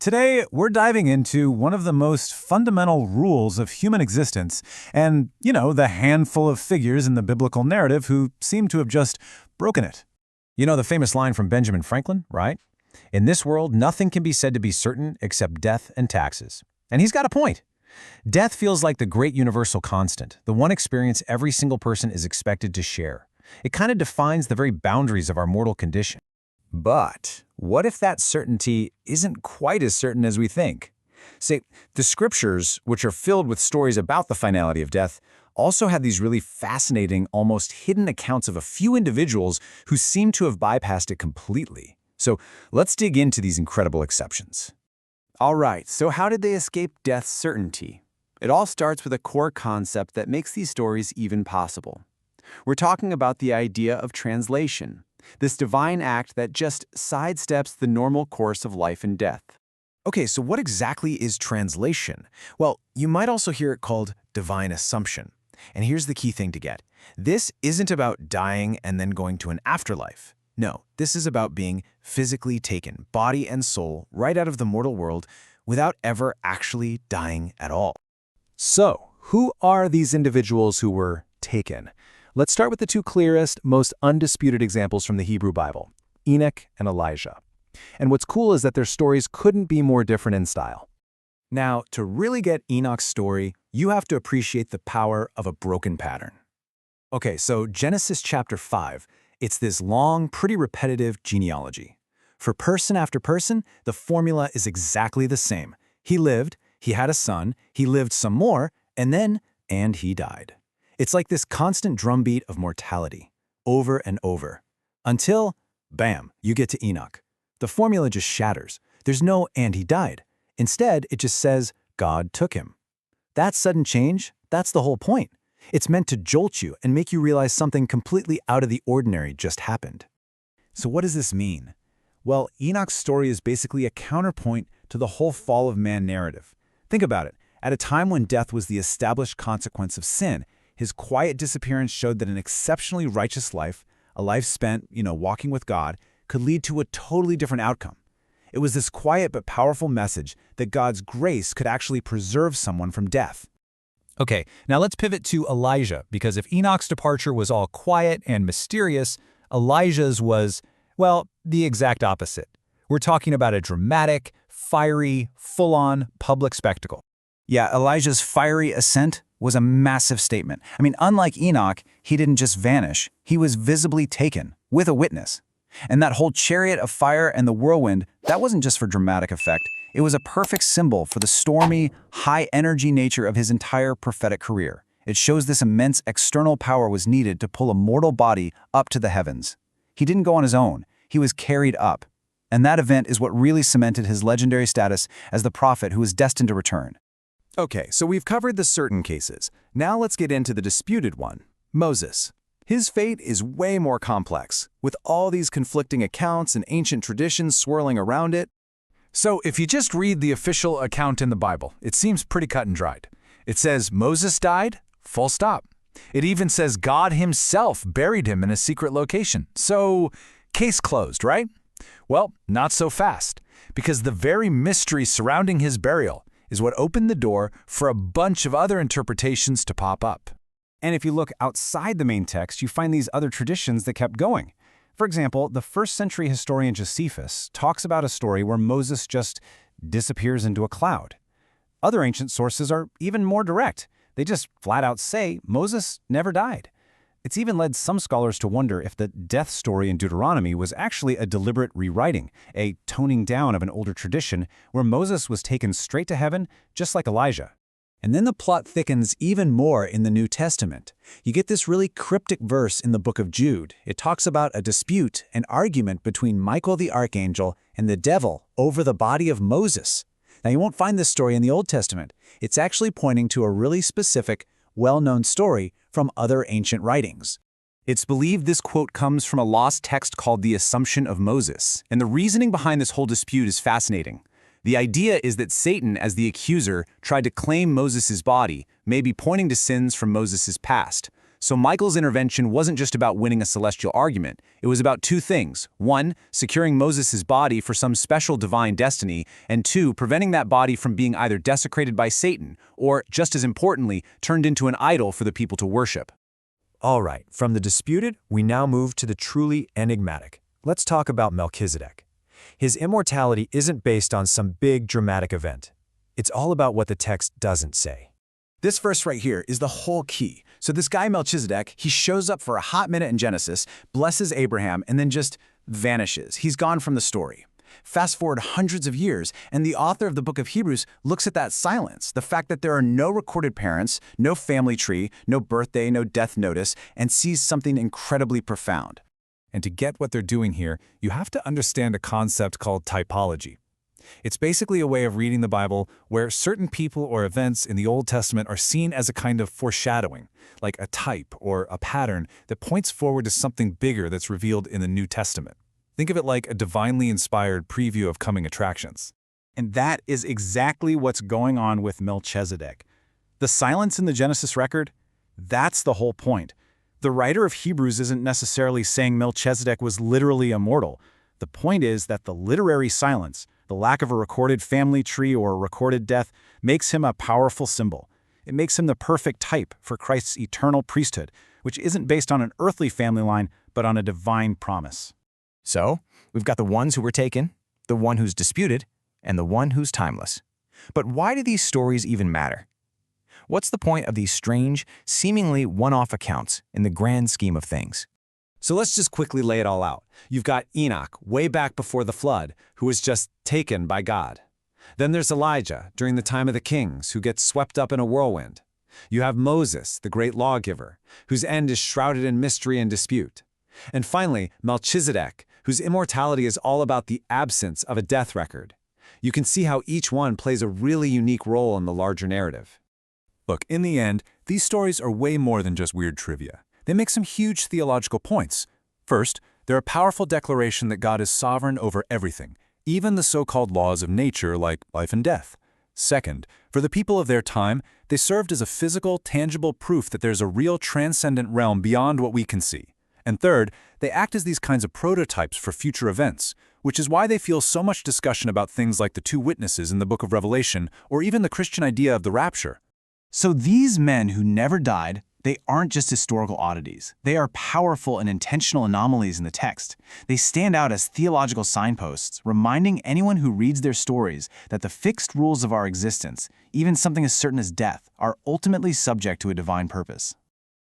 Today, we're diving into one of the most fundamental rules of human existence and, the handful of figures in the biblical narrative who seem to have just broken it. You know the famous line from Benjamin Franklin, right? In this world, nothing can be said to be certain except death and taxes. And he's got a point. Death feels like the great universal constant, the one experience every single person is expected to share. It kind of defines the very boundaries of our mortal condition. But what if that certainty isn't quite as certain as we think? Say, the scriptures, which are filled with stories about the finality of death, also have these really fascinating, almost hidden accounts of a few individuals who seem to have bypassed it completely. So let's dig into these incredible exceptions. All right, so how did they escape death's certainty? It all starts with a core concept that makes these stories even possible. We're talking about the idea of translation, this divine act that just sidesteps the normal course of life and death. Okay, so what exactly is translation? Well, you might also hear it called divine assumption. And here's the key thing to get. This isn't about dying and then going to an afterlife. No, this is about being physically taken, body and soul, right out of the mortal world without ever actually dying at all. So, who are these individuals who were taken? Let's start with the two clearest, most undisputed examples from the Hebrew Bible, Enoch and Elijah. And what's cool is that their stories couldn't be more different in style. Now, to really get Enoch's story, you have to appreciate the power of a broken pattern. Okay, so Genesis chapter 5, it's this long, pretty repetitive genealogy. For person after person, the formula is exactly the same. He lived, he had a son, he lived some more, and he died. It's like this constant drumbeat of mortality, over and over. Until, bam, you get to Enoch. The formula just shatters. There's no "and he died." Instead, it just says, God took him. That sudden change, that's the whole point. It's meant to jolt you and make you realize something completely out of the ordinary just happened. So what does this mean? Well, Enoch's story is basically a counterpoint to the whole fall of man narrative. Think about it. At a time when death was the established consequence of sin, his quiet disappearance showed that an exceptionally righteous life, a life spent, walking with God, could lead to a totally different outcome. It was this quiet but powerful message that God's grace could actually preserve someone from death. Okay, now let's pivot to Elijah, because if Enoch's departure was all quiet and mysterious, Elijah's was, well, the exact opposite. We're talking about a dramatic, fiery, full-on public spectacle. Yeah, Elijah's fiery ascent was a massive statement. I mean, unlike Enoch, he didn't just vanish. He was visibly taken, with a witness. And that whole chariot of fire and the whirlwind, that wasn't just for dramatic effect. It was a perfect symbol for the stormy, high-energy nature of his entire prophetic career. It shows this immense external power was needed to pull a mortal body up to the heavens. He didn't go on his own. He was carried up. And that event is what really cemented his legendary status as the prophet who was destined to return. Okay, so we've covered the certain cases. Now let's get into the disputed one, Moses. His fate is way more complex, with all these conflicting accounts and ancient traditions swirling around it. So if you just read the official account in the Bible, it seems pretty cut and dried. It says Moses died, full stop. It even says God himself buried him in a secret location. So, case closed, right? Well, not so fast, because the very mystery surrounding his burial is what opened the door for a bunch of other interpretations to pop up. And if you look outside the main text, you find these other traditions that kept going. For example, the first-century historian Josephus talks about a story where Moses just disappears into a cloud. Other ancient sources are even more direct. They just flat out say Moses never died. It's even led some scholars to wonder if the death story in Deuteronomy was actually a deliberate rewriting, a toning down of an older tradition where Moses was taken straight to heaven, just like Elijah. And then the plot thickens even more in the New Testament. You get this really cryptic verse in the book of Jude. It talks about a dispute, an argument between Michael the archangel and the devil over the body of Moses. Now, you won't find this story in the Old Testament. It's actually pointing to a really specific, well-known story from other ancient writings. It's believed this quote comes from a lost text called the Assumption of Moses, and the reasoning behind this whole dispute is fascinating. The idea is that Satan, as the accuser, tried to claim Moses' body, maybe pointing to sins from Moses' past. So Michael's intervention wasn't just about winning a celestial argument. It was about two things. One, securing Moses' body for some special divine destiny, and two, preventing that body from being either desecrated by Satan or, just as importantly, turned into an idol for the people to worship. All right, from the disputed, we now move to the truly enigmatic. Let's talk about Melchizedek. His immortality isn't based on some big dramatic event. It's all about what the text doesn't say. This verse right here is the whole key. So this guy Melchizedek, he shows up for a hot minute in Genesis, blesses Abraham, and then just vanishes. He's gone from the story. Fast forward hundreds of years, and the author of the book of Hebrews looks at that silence, the fact that there are no recorded parents, no family tree, no birthday, no death notice, and sees something incredibly profound. And to get what they're doing here, you have to understand a concept called typology. It's basically a way of reading the Bible where certain people or events in the Old Testament are seen as a kind of foreshadowing, like a type or a pattern that points forward to something bigger that's revealed in the New Testament. Think of it like a divinely inspired preview of coming attractions. And that is exactly what's going on with Melchizedek. The silence in the Genesis record, that's the whole point. The writer of Hebrews isn't necessarily saying Melchizedek was literally immortal. The point is that the literary silence, the lack of a recorded family tree or a recorded death, makes him a powerful symbol. It makes him the perfect type for Christ's eternal priesthood, which isn't based on an earthly family line, but on a divine promise. So, we've got the ones who were taken, the one who's disputed, and the one who's timeless. But why do these stories even matter? What's the point of these strange, seemingly one-off accounts in the grand scheme of things? So let's just quickly lay it all out. You've got Enoch, way back before the flood, who was just taken by God. Then there's Elijah, during the time of the kings, who gets swept up in a whirlwind. You have Moses, the great lawgiver, whose end is shrouded in mystery and dispute. And finally, Melchizedek, whose immortality is all about the absence of a death record. You can see how each one plays a really unique role in the larger narrative. Look, in the end, these stories are way more than just weird trivia. They make some huge theological points. First, they're a powerful declaration that God is sovereign over everything, even the so-called laws of nature like life and death. Second, for the people of their time, they served as a physical, tangible proof that there's a real transcendent realm beyond what we can see. And third, they act as these kinds of prototypes for future events, which is why they fuel so much discussion about things like the two witnesses in the book of Revelation, or even the Christian idea of the rapture. So these men who never died, they aren't just historical oddities. They are powerful and intentional anomalies in the text. They stand out as theological signposts, reminding anyone who reads their stories that the fixed rules of our existence, even something as certain as death, are ultimately subject to a divine purpose.